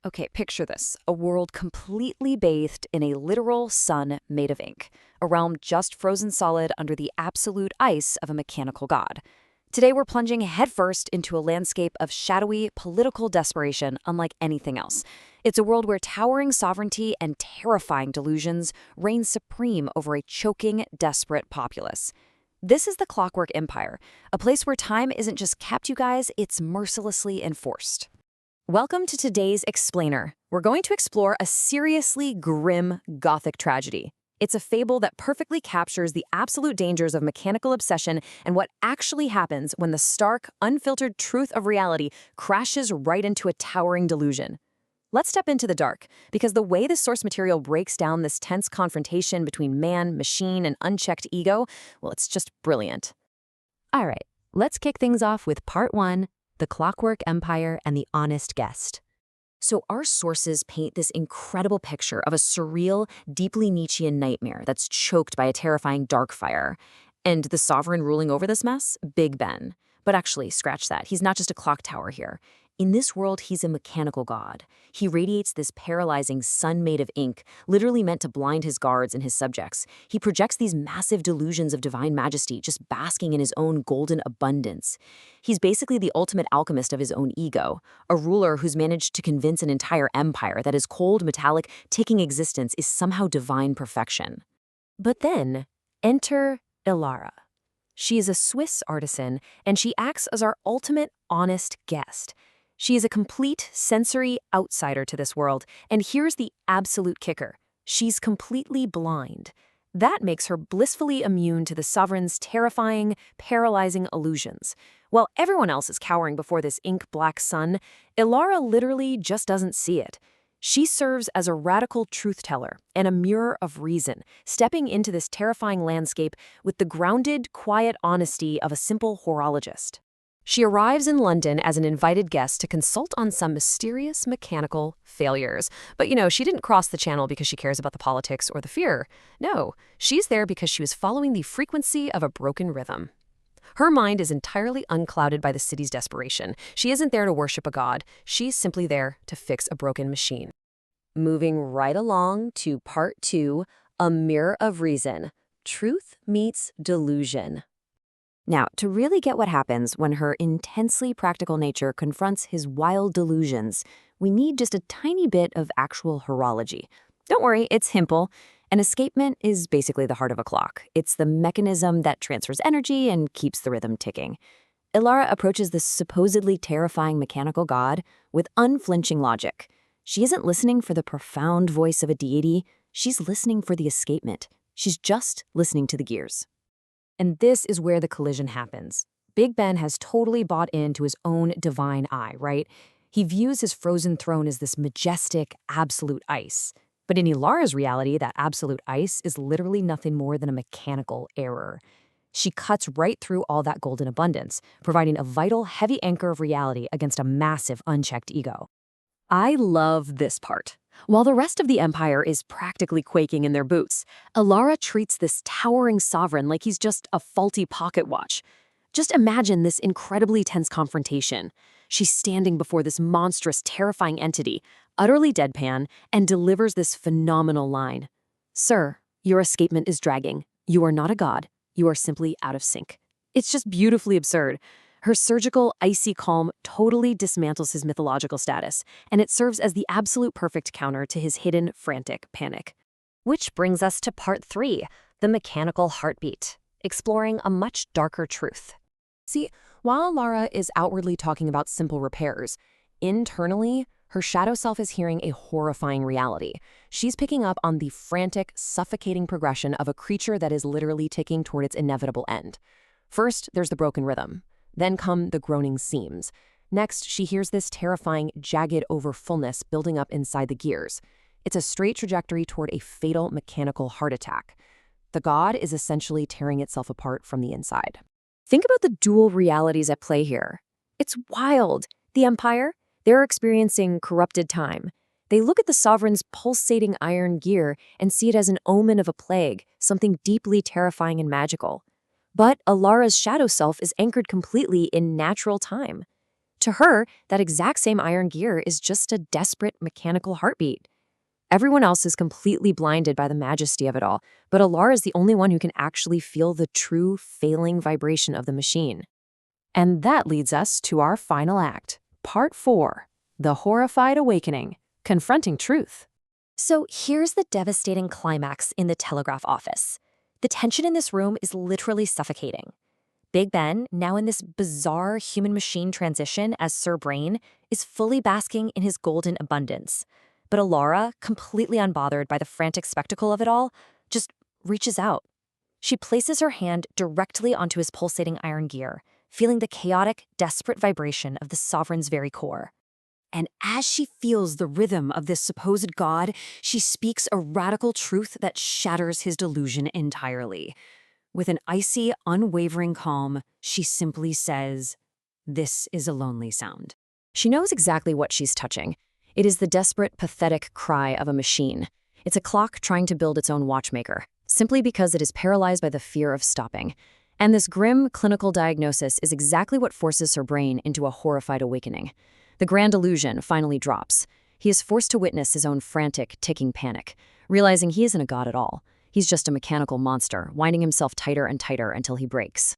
Okay, picture this. A world completely bathed in a literal sun made of ink. A realm just frozen solid under the absolute ice of a mechanical god. Today we're plunging headfirst into a landscape of shadowy political desperation unlike anything else. It's a world where towering sovereignty and terrifying delusions reign supreme over a choking, desperate populace. This is the Clockwork Empire, a place where time isn't just kept, you guys, it's mercilessly enforced. Welcome to today's Explainer. We're going to explore a seriously grim Gothic tragedy. It's a fable that perfectly captures the absolute dangers of mechanical obsession and what actually happens when the stark, unfiltered truth of reality crashes right into a towering delusion. Let's step into the dark, because the way the source material breaks down this tense confrontation between man, machine, and unchecked ego, well, it's just brilliant. All right, let's kick things off with Part 1, The Clockwork Empire and the Honest Guest. So our sources paint this incredible picture of a surreal, deeply Nietzschean nightmare that's choked by a terrifying dark fire. And the sovereign ruling over this mess? Big Ben. But actually, scratch that. He's not just a clock tower here. In this world, he's a mechanical god. He radiates this paralyzing sun made of ink, literally meant to blind his guards and his subjects. He projects these massive delusions of divine majesty, just basking in his own golden abundance. He's basically the ultimate alchemist of his own ego, a ruler who's managed to convince an entire empire that his cold, metallic, ticking existence is somehow divine perfection. But then, enter Ilara. She is a Swiss artisan, and she acts as our ultimate honest guest. She is a complete sensory outsider to this world, and here's the absolute kicker. She's completely blind. That makes her blissfully immune to the sovereign's terrifying, paralyzing illusions. While everyone else is cowering before this ink-black sun, Ilara literally just doesn't see it. She serves as a radical truth-teller and a mirror of reason, stepping into this terrifying landscape with the grounded, quiet honesty of a simple horologist. She arrives in London as an invited guest to consult on some mysterious mechanical failures. But she didn't cross the channel because she cares about the politics or the fear. No, she's there because she was following the frequency of a broken rhythm. Her mind is entirely unclouded by the city's desperation. She isn't there to worship a god. She's simply there to fix a broken machine. Moving right along to Part 2, A Mirror of Reason. Truth meets delusion. Now, to really get what happens when her intensely practical nature confronts his wild delusions, we need just a tiny bit of actual horology. Don't worry, it's simple. An escapement is basically the heart of a clock. It's the mechanism that transfers energy and keeps the rhythm ticking. Ilara approaches this supposedly terrifying mechanical god with unflinching logic. She isn't listening for the profound voice of a deity. She's listening for the escapement. She's just listening to the gears. And this is where the collision happens. Big Ben has totally bought into his own divine eye, right? He views his frozen throne as this majestic, absolute ice. But in Ilara's reality, that absolute ice is literally nothing more than a mechanical error. She cuts right through all that golden abundance, providing a vital, heavy anchor of reality against a massive, unchecked ego. I love this part. While the rest of the empire is practically quaking in their boots, Ilara treats this towering sovereign like he's just a faulty pocket watch. Just imagine this incredibly tense confrontation. She's standing before this monstrous, terrifying entity, utterly deadpan, and delivers this phenomenal line. "Sir, your escapement is dragging. You are not a god. You are simply out of sync." It's just beautifully absurd. Her surgical, icy calm totally dismantles his mythological status, and it serves as the absolute perfect counter to his hidden, frantic panic. Which brings us to Part 3, The Mechanical Heartbeat, exploring a much darker truth. See, while Ilara is outwardly talking about simple repairs, internally, her shadow self is hearing a horrifying reality. She's picking up on the frantic, suffocating progression of a creature that is literally ticking toward its inevitable end. First, there's the broken rhythm. Then come the groaning seams. Next, she hears this terrifying, jagged over fullness building up inside the gears. It's a straight trajectory toward a fatal mechanical heart attack. The god is essentially tearing itself apart from the inside. Think about the dual realities at play here. It's wild. The Empire, they're experiencing corrupted time. They look at the sovereign's pulsating iron gear and see it as an omen of a plague, something deeply terrifying and magical. But Ilara's shadow self is anchored completely in natural time. To her, that exact same iron gear is just a desperate mechanical heartbeat. Everyone else is completely blinded by the majesty of it all, but Alara is the only one who can actually feel the true failing vibration of the machine. And that leads us to our final act, Part 4, The Horrified Awakening, Confronting Truth. So here's the devastating climax in the telegraph office. The tension in this room is literally suffocating. Big Ben, now in this bizarre human-machine transition as Sir Brain, is fully basking in his golden abundance. But Alara, completely unbothered by the frantic spectacle of it all, just reaches out. She places her hand directly onto his pulsating iron gear, feeling the chaotic, desperate vibration of the sovereign's very core. And as she feels the rhythm of this supposed god, she speaks a radical truth that shatters his delusion entirely. With an icy, unwavering calm, she simply says, "This is a lonely sound." She knows exactly what she's touching. It is the desperate, pathetic cry of a machine. It's a clock trying to build its own watchmaker, simply because it is paralyzed by the fear of stopping. And this grim, clinical diagnosis is exactly what forces her brain into a horrified awakening. The grand illusion finally drops. He is forced to witness his own frantic, ticking panic, realizing he isn't a god at all. He's just a mechanical monster, winding himself tighter and tighter until he breaks.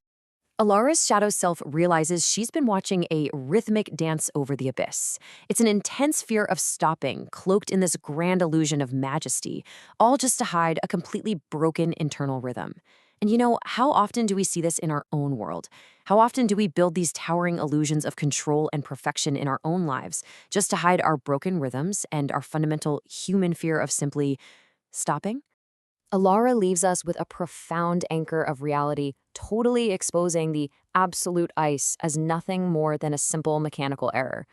Alara's shadow self realizes she's been watching a rhythmic dance over the abyss. It's an intense fear of stopping, cloaked in this grand illusion of majesty, all just to hide a completely broken internal rhythm. And you know, how often do we see this in our own world? How often do we build these towering illusions of control and perfection in our own lives, just to hide our broken rhythms and our fundamental human fear of simply stopping? Alara leaves us with a profound anchor of reality, totally exposing the absolute ice as nothing more than a simple mechanical error.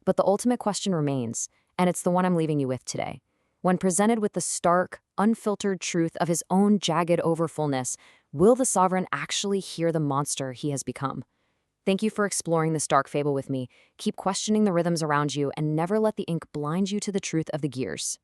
But the ultimate question remains, and it's the one I'm leaving you with today. When presented with the stark, unfiltered truth of his own jagged overfullness, will the sovereign actually hear the monster he has become? Thank you for exploring this dark fable with me. Keep questioning the rhythms around you and never let the ink blind you to the truth of the gears.